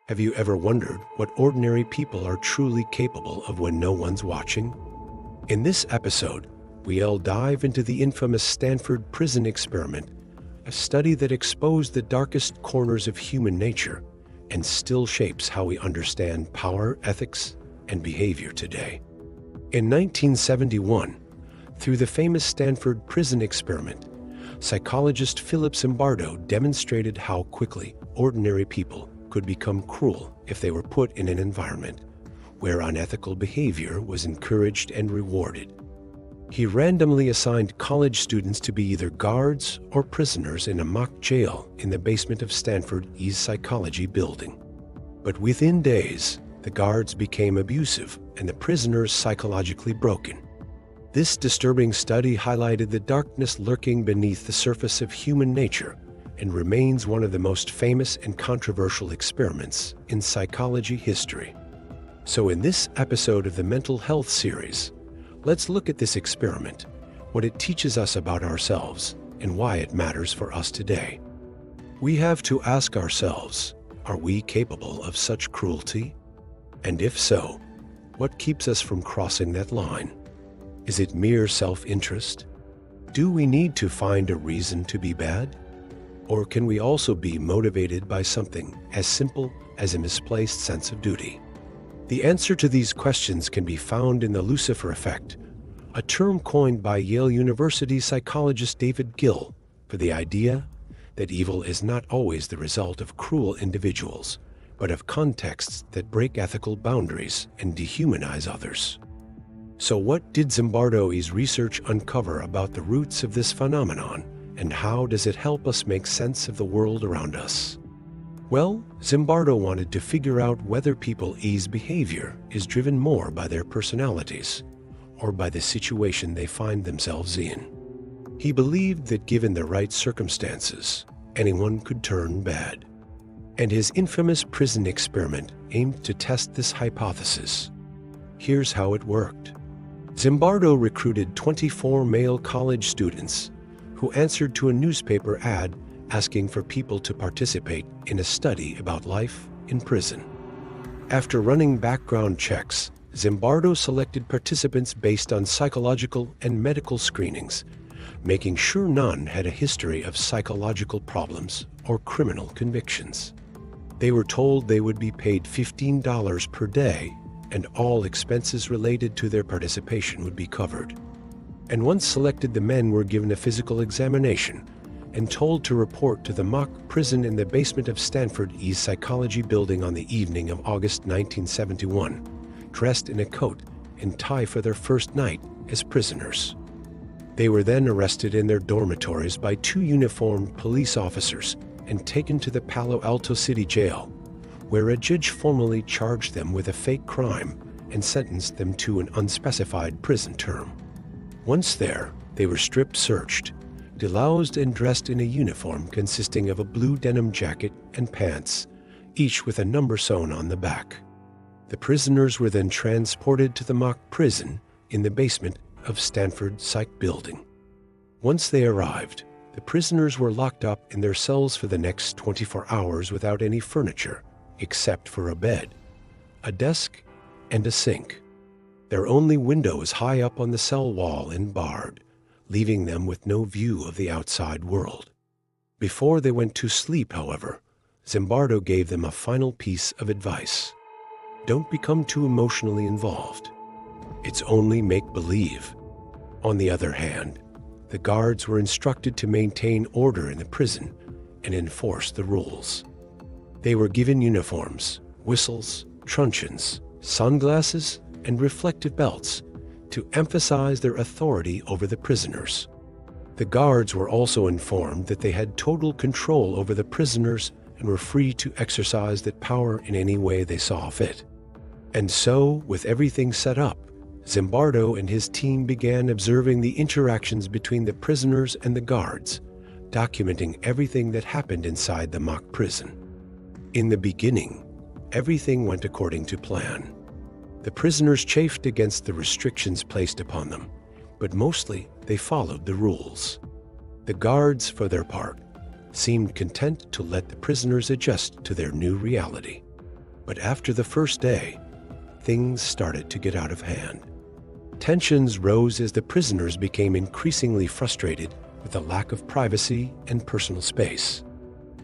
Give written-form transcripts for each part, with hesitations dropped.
Have you ever wondered what ordinary people are truly capable of when no one's watching? In this episode, we'll dive into the infamous Stanford Prison Experiment, a study that exposed the darkest corners of human nature and still shapes how we understand power, ethics, and behavior today. In 1971, through the famous Stanford Prison Experiment, psychologist Philip Zimbardo demonstrated how quickly ordinary people could become cruel if they were put in an environment where unethical behavior was encouraged and rewarded. He randomly assigned college students to be either guards or prisoners in a mock jail in the basement of Stanford's psychology building. But within days, the guards became abusive and the prisoners psychologically broken. This disturbing study highlighted the darkness lurking beneath the surface of human nature and remains one of the most famous and controversial experiments in psychology history. So in this episode of the Mental Health series, let's look at this experiment, what it teaches us about ourselves, and why it matters for us today. We have to ask ourselves, are we capable of such cruelty? And if so, what keeps us from crossing that line? Is it mere self-interest? Do we need to find a reason to be bad? Or can we also be motivated by something as simple as a misplaced sense of duty? The answer to these questions can be found in the Lucifer effect, a term coined by Yale University psychologist David Gill for the idea that evil is not always the result of cruel individuals, but of contexts that break ethical boundaries and dehumanize others. So what did Zimbardo's research uncover about the roots of this phenomenon, and how does it help us make sense of the world around us? Well, Zimbardo wanted to figure out whether people's behavior is driven more by their personalities or by the situation they find themselves in. He believed that given the right circumstances, anyone could turn bad. And his infamous prison experiment aimed to test this hypothesis. Here's how it worked. Zimbardo recruited 24 male college students who answered to a newspaper ad asking for people to participate in a study about life in prison. After running background checks, Zimbardo selected participants based on psychological and medical screenings, making sure none had a history of psychological problems or criminal convictions. They were told they would be paid $15 per day, and all expenses related to their participation would be covered. And once selected, the men were given a physical examination and told to report to the mock prison in the basement of Stanford's psychology building on the evening of August 1971, dressed in a coat and tie for their first night as prisoners. They were then arrested in their dormitories by 2 uniformed police officers and taken to the Palo Alto City Jail, where a judge formally charged them with a fake crime and sentenced them to an unspecified prison term. Once there, they were strip-searched, deloused and dressed in a uniform consisting of a blue denim jacket and pants, each with a number sewn on the back. The prisoners were then transported to the mock prison in the basement of Stanford Psych building. Once they arrived, the prisoners were locked up in their cells for the next 24 hours without any furniture, except for a bed, a desk, and a sink. Their only window was high up on the cell wall and barred, leaving them with no view of the outside world. Before they went to sleep, however, Zimbardo gave them a final piece of advice. Don't become too emotionally involved. It's only make-believe. On the other hand, the guards were instructed to maintain order in the prison and enforce the rules. They were given uniforms, whistles, truncheons, sunglasses, and reflective belts to emphasize their authority over the prisoners. The guards were also informed that they had total control over the prisoners and were free to exercise that power in any way they saw fit. And so, with everything set up, Zimbardo and his team began observing the interactions between the prisoners and the guards, documenting everything that happened inside the mock prison. In the beginning, everything went according to plan. The prisoners chafed against the restrictions placed upon them, but mostly they followed the rules. The guards, for their part, seemed content to let the prisoners adjust to their new reality. But after the first day, things started to get out of hand. Tensions rose as the prisoners became increasingly frustrated with the lack of privacy and personal space.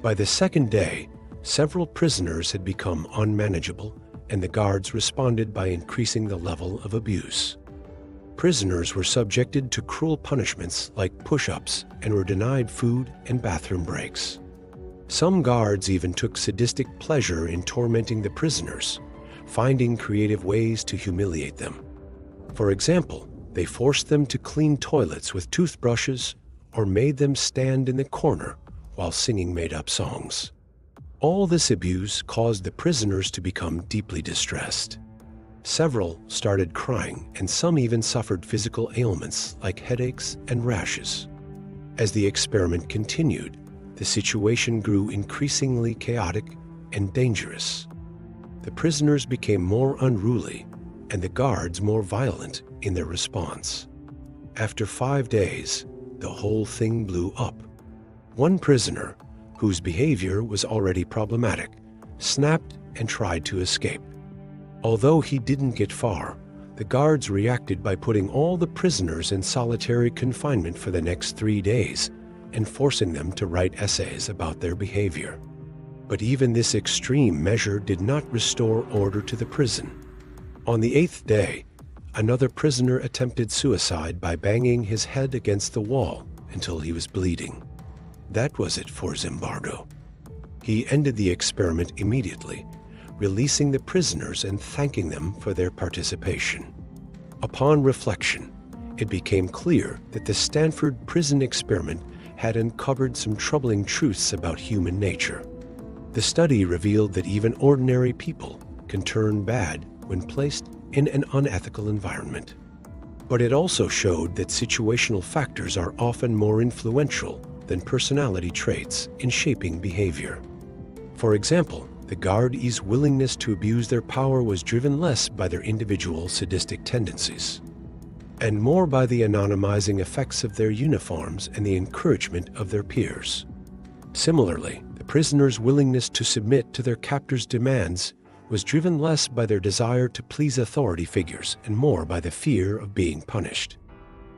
By the second day, several prisoners had become unmanageable, and the guards responded by increasing the level of abuse. Prisoners were subjected to cruel punishments like push-ups and were denied food and bathroom breaks. Some guards even took sadistic pleasure in tormenting the prisoners, finding creative ways to humiliate them. For example, they forced them to clean toilets with toothbrushes or made them stand in the corner while singing made-up songs. All this abuse caused the prisoners to become deeply distressed. Several started crying, and some even suffered physical ailments like headaches and rashes. As the experiment continued, the situation grew increasingly chaotic and dangerous. The prisoners became more unruly, and the guards more violent in their response. After 5 days, the whole thing blew up. One prisoner, whose behavior was already problematic, snapped and tried to escape. Although he didn't get far, the guards reacted by putting all the prisoners in solitary confinement for the next 3 days and forcing them to write essays about their behavior. But even this extreme measure did not restore order to the prison. On the 8th day, another prisoner attempted suicide by banging his head against the wall until he was bleeding. That was it for Zimbardo. He ended the experiment immediately, releasing the prisoners and thanking them for their participation. Upon reflection, it became clear that the Stanford Prison Experiment had uncovered some troubling truths about human nature. The study revealed that even ordinary people can turn bad when placed in an unethical environment. But it also showed that situational factors are often more influential than personality traits in shaping behavior. For example, the guards' willingness to abuse their power was driven less by their individual sadistic tendencies, and more by the anonymizing effects of their uniforms and the encouragement of their peers. Similarly, the prisoners' willingness to submit to their captors' demands was driven less by their desire to please authority figures and more by the fear of being punished.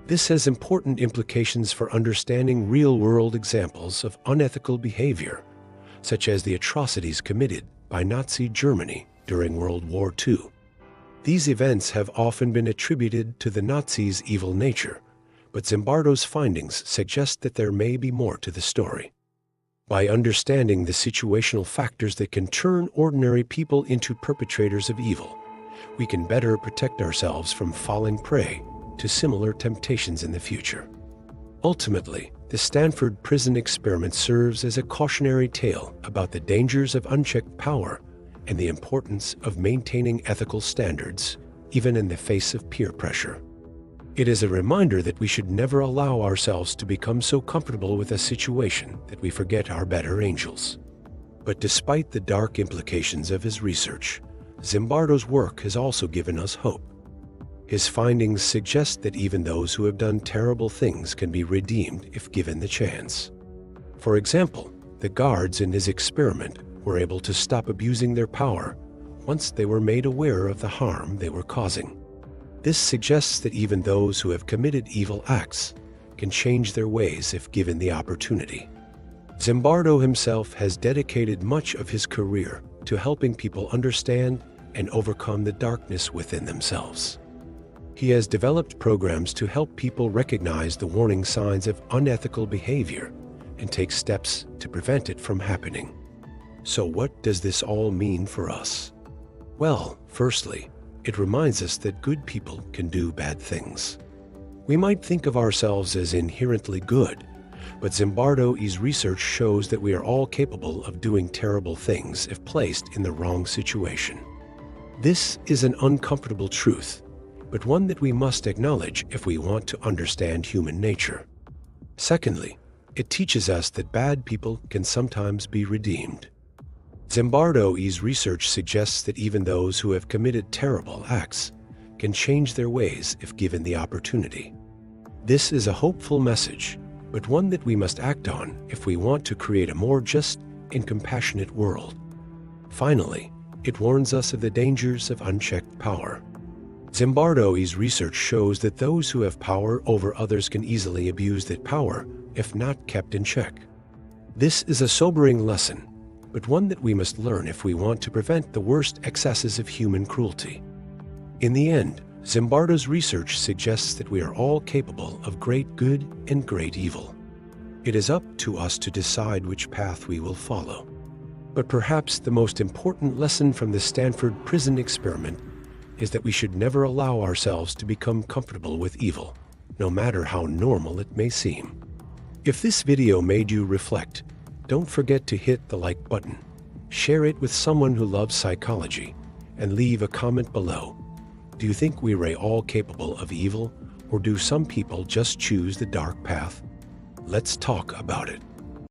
This has important implications for understanding real-world examples of unethical behavior, such as the atrocities committed by Nazi Germany during World War II. These events have often been attributed to the Nazis' evil nature, but Zimbardo's findings suggest that there may be more to the story. By understanding the situational factors that can turn ordinary people into perpetrators of evil, we can better protect ourselves from falling prey to similar temptations in the future. Ultimately, the Stanford Prison Experiment serves as a cautionary tale about the dangers of unchecked power and the importance of maintaining ethical standards, even in the face of peer pressure. It is a reminder that we should never allow ourselves to become so comfortable with a situation that we forget our better angels. But despite the dark implications of his research, Zimbardo's work has also given us hope. His findings suggest that even those who have done terrible things can be redeemed if given the chance. For example, the guards in his experiment were able to stop abusing their power once they were made aware of the harm they were causing. This suggests that even those who have committed evil acts can change their ways if given the opportunity. Zimbardo himself has dedicated much of his career to helping people understand and overcome the darkness within themselves. He has developed programs to help people recognize the warning signs of unethical behavior and take steps to prevent it from happening. So what does this all mean for us? Well, firstly, it reminds us that good people can do bad things. We might think of ourselves as inherently good, but Zimbardo's research shows that we are all capable of doing terrible things if placed in the wrong situation. This is an uncomfortable truth, but one that we must acknowledge if we want to understand human nature. Secondly, it teaches us that bad people can sometimes be redeemed. Zimbardo's research suggests that even those who have committed terrible acts can change their ways if given the opportunity. This is a hopeful message, but one that we must act on if we want to create a more just and compassionate world. Finally, It warns us of the dangers of unchecked power. Zimbardo's research shows that those who have power over others can easily abuse that power if not kept in check. This is a sobering lesson, but one that we must learn if we want to prevent the worst excesses of human cruelty. In the end, Zimbardo's research suggests that we are all capable of great good and great evil. It is up to us to decide which path we will follow. But perhaps the most important lesson from the Stanford Prison Experiment is that we should never allow ourselves to become comfortable with evil, no matter how normal it may seem. If this video made you reflect, don't forget to hit the like button, share it with someone who loves psychology, and leave a comment below. Do you think we are all capable of evil, or do some people just choose the dark path? Let's talk about it.